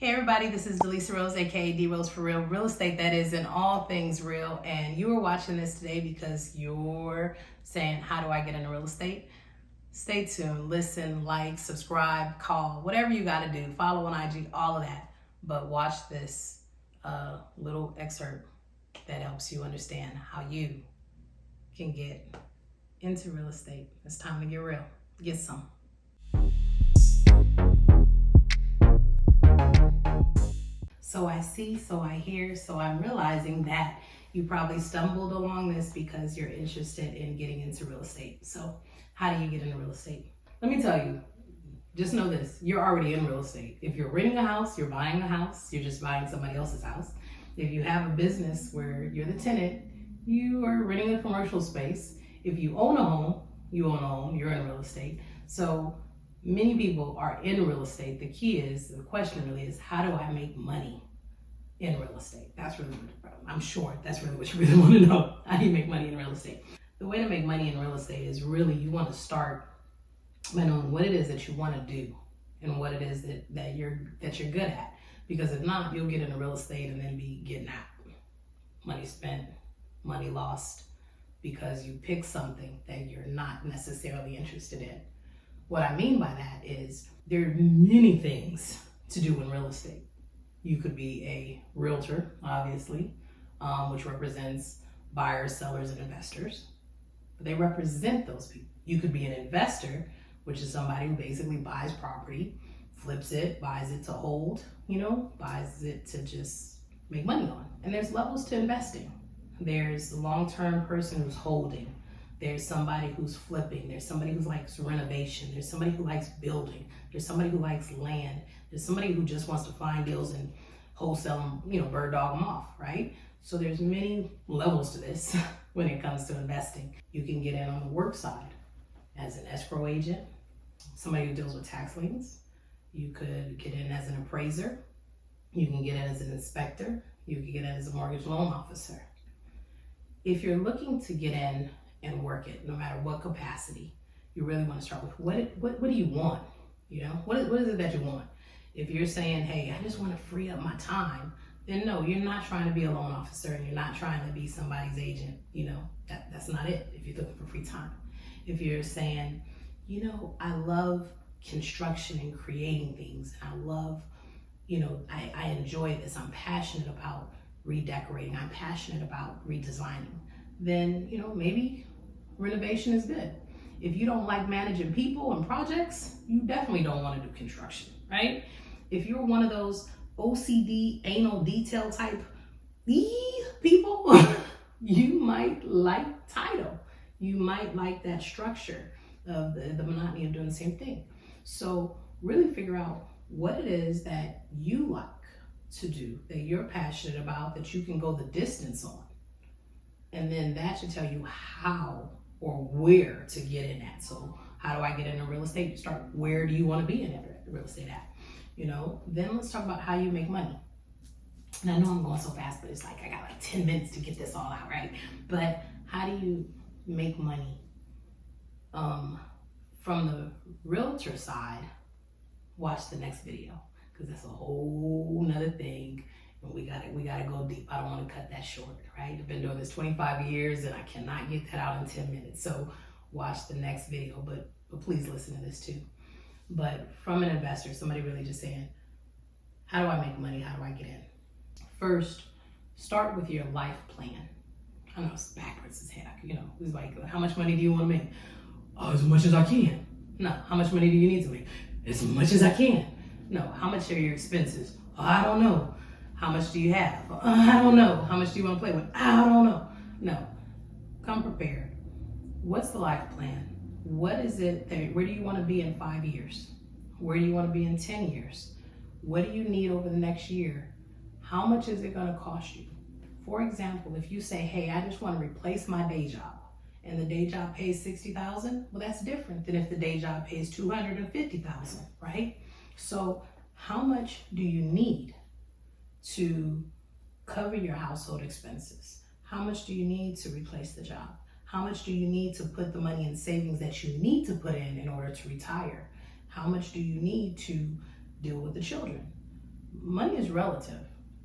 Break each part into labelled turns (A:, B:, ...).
A: Hey everybody, this is Delisa Rose, aka D Rose for Real, real estate that is in all things real. And you are watching this today because you're saying, how do I get into real estate? Stay tuned, listen, like, subscribe, call, whatever you got to do. Follow on IG, all of that. But watch this little excerpt that helps you understand how you can get into real estate. It's time to get real. Get some. So I see, so I hear, so I'm realizing that you probably stumbled along this because you're interested in getting into real estate. So how do you get into real estate? Let me tell you, just know this, you're already in real estate. If you're renting a house, you're buying a house, you're just buying somebody else's house. If you have a business where you're the tenant, you are renting a commercial space. If you own a home, you're in real estate. So many people are in real estate. The question really is, how do I make money in real estate? That's really what I'm sure that's really what you really want to know. How do you make money in real estate? The way to make money in real estate is really, you want to start by knowing what it is that you want to do and what it is that you're good at. Because if not, you'll get into real estate and then be getting out. Money spent, money lost, because you pick something that you're not necessarily interested in. What I mean by that is there are many things to do in real estate. You could be a realtor, obviously, which represents buyers, sellers, and investors. But they represent those people. You could be an investor, which is somebody who basically buys property, flips it, buys it to hold, buys it to just make money on. And there's levels to investing. There's the long-term person who's holding. There's somebody who's flipping. There's somebody who likes renovation. There's somebody who likes building. There's somebody who likes land. There's somebody who just wants to find deals and wholesale them, bird dog them off, right? So there's many levels to this when it comes to investing. You can get in on the work side as an escrow agent, somebody who deals with tax liens. You could get in as an appraiser. You can get in as an inspector. You can get in as a mortgage loan officer. If you're looking to get in and work it, no matter what capacity, you really want to start with what do you want? What is it that you want? If you're saying, hey, I just want to free up my time, then no, you're not trying to be a loan officer and you're not trying to be somebody's agent. That's not it if you're looking for free time. If you're saying, I love construction and creating things, I love, I enjoy this, I'm passionate about redecorating, I'm passionate about redesigning, then, maybe renovation is good. If you don't like managing people and projects, you definitely don't want to do construction, right? If you're one of those OCD, anal detail type people, you might like title. You might like that structure of the monotony of doing the same thing. So really figure out what it is that you like to do, that you're passionate about, that you can go the distance on. And then that should tell you how or where to get in at. So how do I get into real estate? You start, where do you want to be in real estate at? Then let's talk about how you make money. And I know I'm going so fast, but it's like I got like 10 minutes to get this all out, right? But how do you make money? From the realtor side, watch the next video, because that's a whole nother thing. And we gotta go deep. I don't want to cut that short, right? I've been doing this 25 years and I cannot get that out in 10 minutes. So watch the next video, but please listen to this too. But from an investor, somebody really just saying, how do I make money? How do I get in? First, start with your life plan. I know it's backwards as heck, it's like, how much money do you want to make? Oh, as much as I can. No, how much money do you need to make? As much as I can. No, how much are your expenses? Oh, I don't know. How much do you have? I don't know. How much do you want to play with? I don't know. No, come prepared. What's the life plan? What is it where do you want to be in 5 years? Where do you want to be in 10 years? What do you need over the next year? How much is it going to cost you? For example, if you say, hey, I just want to replace my day job, and the day job pays $60,000, well, that's different than if the day job pays $250,000, right? So how much do you need to cover your household expenses? How much do you need to replace the job? How much do you need to put the money in savings that you need to put in order to retire? How much do you need to deal with the children? money is relative.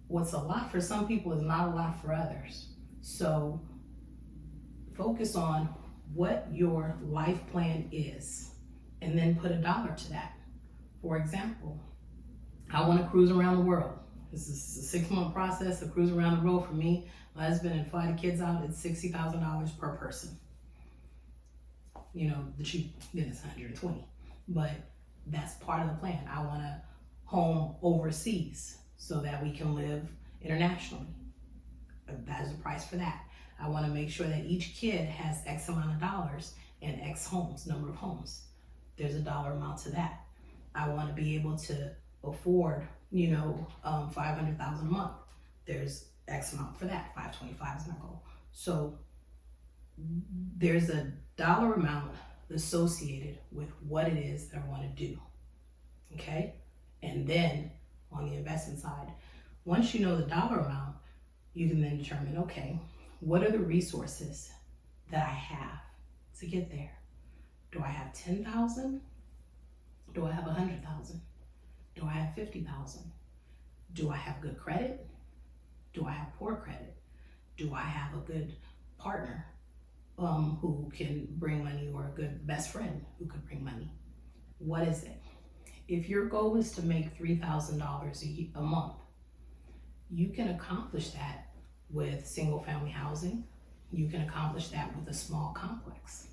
A: What's a lot for some people is not a lot for others. So focus on what your life plan is and then put a dollar to that. For example, I want to cruise around the world. This is a 6-month process to cruise around the world for me, my husband, and fly the kids out. It's $60,000 per person. You know, the cheap, then it's $120. But that's part of the plan. I want a home overseas so that we can live internationally. That is the price for that. I want to make sure that each kid has X amount of dollars and X homes, number of homes. There's a dollar amount to that. I want to be able to afford, $500,000 a month. There's X amount for that. 525 is my goal. So there's a dollar amount associated with what it is that I want to do. Okay? And then on the investment side, once you know the dollar amount, you can then determine, okay, what are the resources that I have to get there? Do I have 10,000? Do I have 100,000? Do I have 50,000? Do I have good credit? Do I have poor credit? Do I have a good partner who can bring money, or a good best friend who could bring money? What is it? If your goal is to make $3,000 a month, you can accomplish that with single family housing. You can accomplish that with a small complex.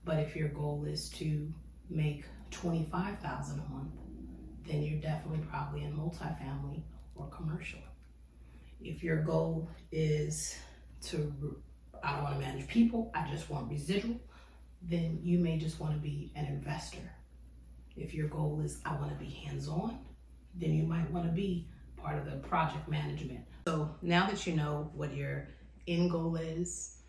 A: But if your goal is to make $25,000 a month, then you're definitely probably in multifamily or commercial. If your goal is I don't want to manage people, I just want residual, then you may just want to be an investor. If your goal is I want to be hands-on, then you might want to be part of the project management. So now that you know what your end goal is,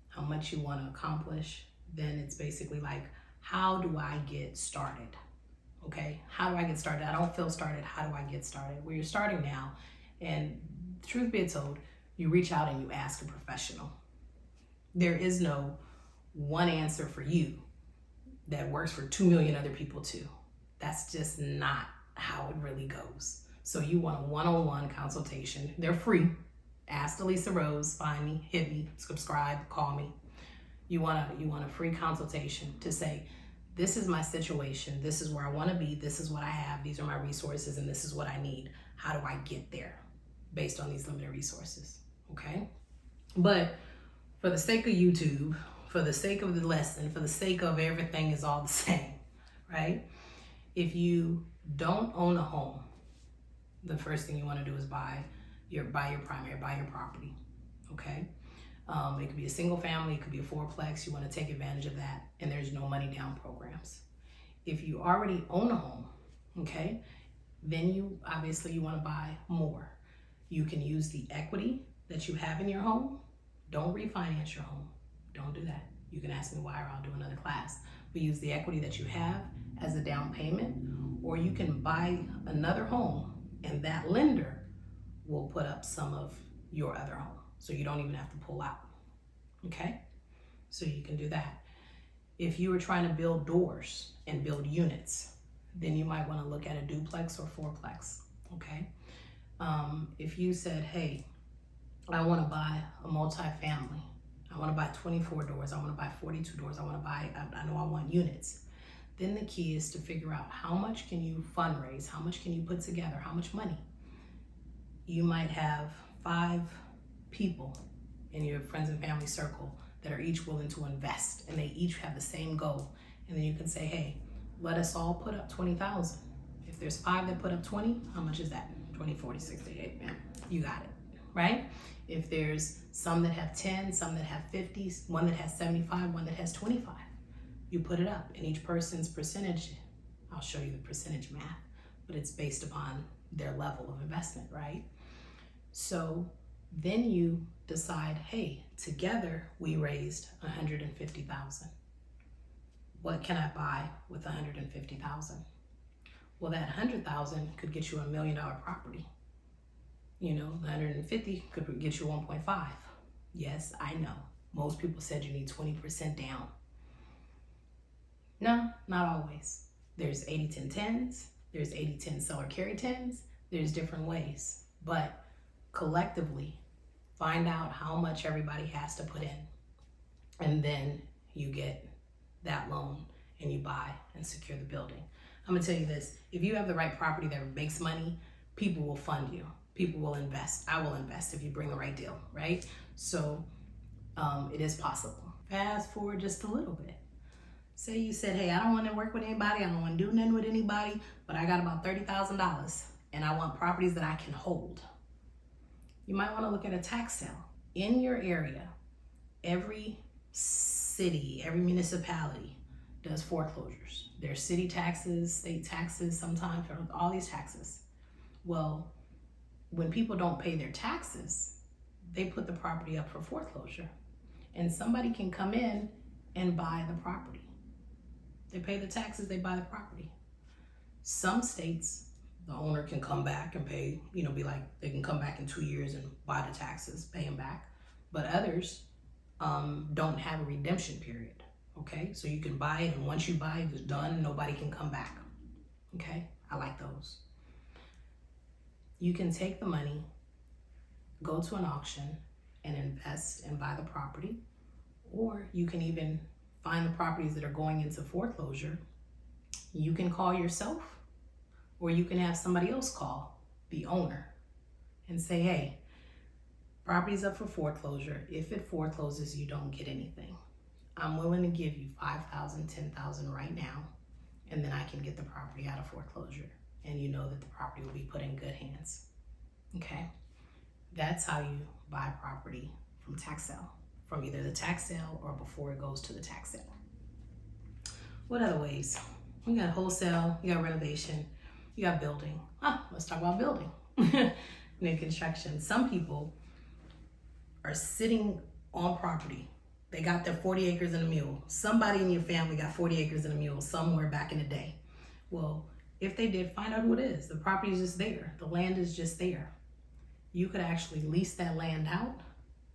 A: how much you want to accomplish, then it's basically like, how do I get started? Okay, how do I get started? I don't feel started. How do I get started? Well, you're starting now, and truth be told, you reach out and you ask a professional. There is no one answer for you that works for 2 million other people too. That's just not how it really goes. So you want a one-on-one consultation. They're free. Ask Elisa Rose, find me, hit me, subscribe, call me. You want a free consultation to say, this is my situation, this is where I want to be, this is what I have, these are my resources, and this is what I need. How do I get there based on these limited resources? Okay? But for the sake of YouTube, for the sake of the lesson, for the sake of everything is all the same, right? If you don't own a home, the first thing you want to do is buy your property, okay? It could be a single family, it could be a fourplex. You want to take advantage of that, and there's no money down programs. If you already own a home, okay, then you want to buy more. You can use the equity that you have in your home. Don't refinance your home. Don't do that. You can ask me why, or I'll do another class. But use the equity that you have as a down payment, or you can buy another home, and that lender will put up some of your other home. So you don't even have to pull out, okay? So you can do that. If you were trying to build doors and build units, then you might want to look at a duplex or fourplex, okay? If you said, hey, I want to buy a multifamily, I want to buy 24 doors, I want to buy 42 doors, I know I want units, then the key is to figure out how much can you fundraise, how much can you put together, how much money. You might have 5 people in your friends and family circle that are each willing to invest, and they each have the same goal. And then you can say, hey, let us all put up 20,000. If there's 5 that put up 20, how much is that? 20, 40, 60, 80, man, you got it, right? If there's some that have 10, some that have 50, one that has 75, one that has 25, you put it up, and each person's percentage, I'll show you the percentage math, but it's based upon their level of investment, right? So then you decide, hey, together we raised 150,000. What can I buy with 150,000? Well, that 100,000 could get you $1 million property. The 150 could get you 1.5. Yes, I know. Most people said you need 20% down. No, not always. There's 80-10-10s. There's 80-10 seller carry 10s. There's different ways, but collectively find out how much everybody has to put in, and then you get that loan and you buy and secure the building. I'm gonna tell you this, if you have the right property that makes money, people will fund you. People will invest. I will invest if you bring the right deal, right? So it is possible. Fast forward just a little bit. Say you said, hey, I don't want to work with anybody. I don't want to do nothing with anybody, but I got about $30,000 and I want properties that I can hold. You might want to look at a tax sale. In your area, every city, every municipality does foreclosures. There's city taxes, state taxes, sometimes all these taxes. Well, when people don't pay their taxes, they put the property up for foreclosure, and somebody can come in and buy the property. They pay the taxes, they buy the property. Some states, the owner can come back and pay, be like, they can come back in 2 years and buy the taxes, pay them back. But others don't have a redemption period, okay? So you can buy it, and once you buy it, it's done, nobody can come back, okay? I like those. You can take the money, go to an auction and invest and buy the property, or you can even find the properties that are going into foreclosure. You can call yourself, or you can have somebody else call the owner and say, hey, property's up for foreclosure. If it forecloses, you don't get anything. I'm willing to give you $5,000, $10,000 right now, and then I can get the property out of foreclosure. And you know that the property will be put in good hands, okay? That's how you buy property from tax sale, from either the tax sale or before it goes to the tax sale. What other ways? You got wholesale, you got renovation, you got building. Let's talk about building. New construction. Some people are sitting on property. They got their 40 acres and a mule. Somebody in your family got 40 acres and a mule somewhere back in the day. Well, if they did, find out who it is. The property is just there. The land is just there. You could actually lease that land out.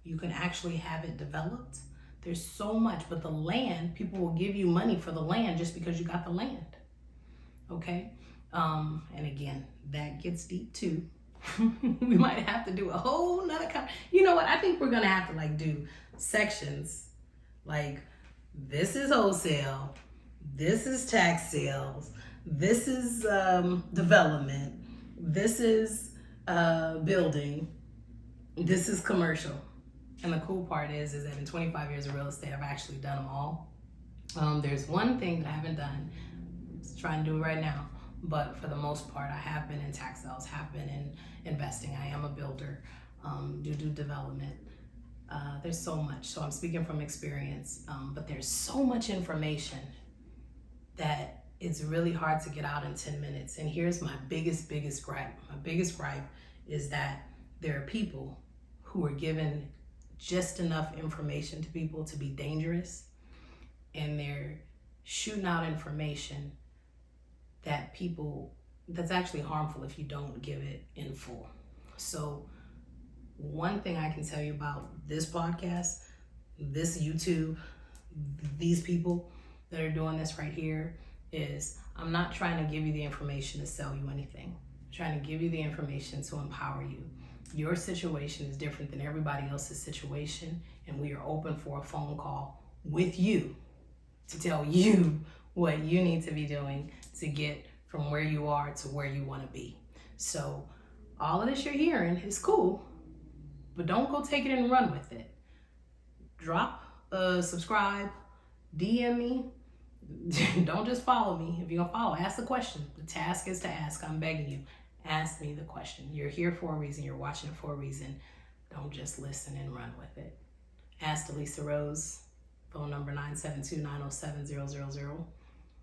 A: You can actually have it developed. There's so much, but the land, people will give you money for the land just because you got the land, okay? And again, that gets deep too. We might have to do a whole nother, you know what? I think we're gonna have to do sections, like this is wholesale, this is tax sales, this is development, this is building, this is commercial. And the cool part is that in 25 years of real estate, I've actually done them all. There's one thing that I haven't done. I'm just trying to do it right now. But for the most part, I have been in tax sales, have been in investing. I am a builder, do development. There's so much. So I'm speaking from experience, but there's so much information that it's really hard to get out in 10 minutes. And here's my biggest gripe. My biggest gripe is that there are people who are given just enough information to people to be dangerous, and they're shooting out information that's actually harmful if you don't give it in full. So one thing I can tell you about this podcast, this YouTube, these people that are doing this right here is I'm not trying to give you the information to sell you anything. I'm trying to give you the information to empower you. Your situation is different than everybody else's situation, and we are open for a phone call with you to tell you what you need to be doing to get from where you are to where you want to be. So all of this you're hearing is cool, but don't go take it and run with it. Drop, subscribe, DM me. Don't just follow me. If you're gonna follow, ask the question. The task is to ask. I'm begging you. Ask me the question. You're here for a reason. You're watching it for a reason. Don't just listen and run with it. Ask Delisa Rose, phone number 972-907-000.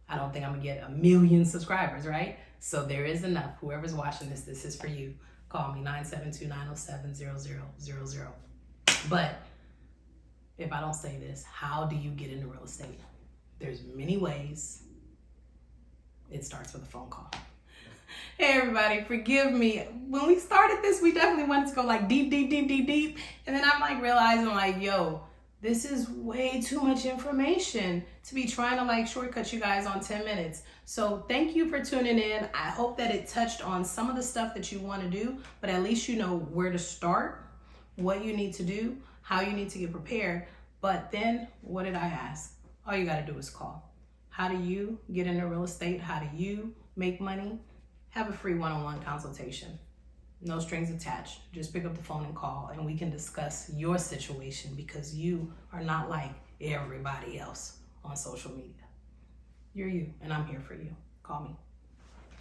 A: I don't think I'm gonna get 1 million subscribers, right? So there is enough. Whoever's watching this is for you. Call me 972-907-0000. But if I don't say this, how do you get into real estate? There's many ways. It starts with a phone call. Hey everybody, forgive me. When we started this, we definitely wanted to go deep. And then I'm realizing yo, This is way too much information to be trying to like shortcut you guys on 10 minutes. So thank you for tuning in. I hope that it touched on some of the stuff that you want to do, but at least you know where to start, what you need to do, how you need to get prepared. But then what did I ask? All you got to do is call. How do you get into real estate? How do you make money? Have a free one-on-one consultation. No strings attached. Just pick up the phone and call, and we can discuss your situation, because you are not like everybody else on social media. You're you, and I'm here for you. Call me.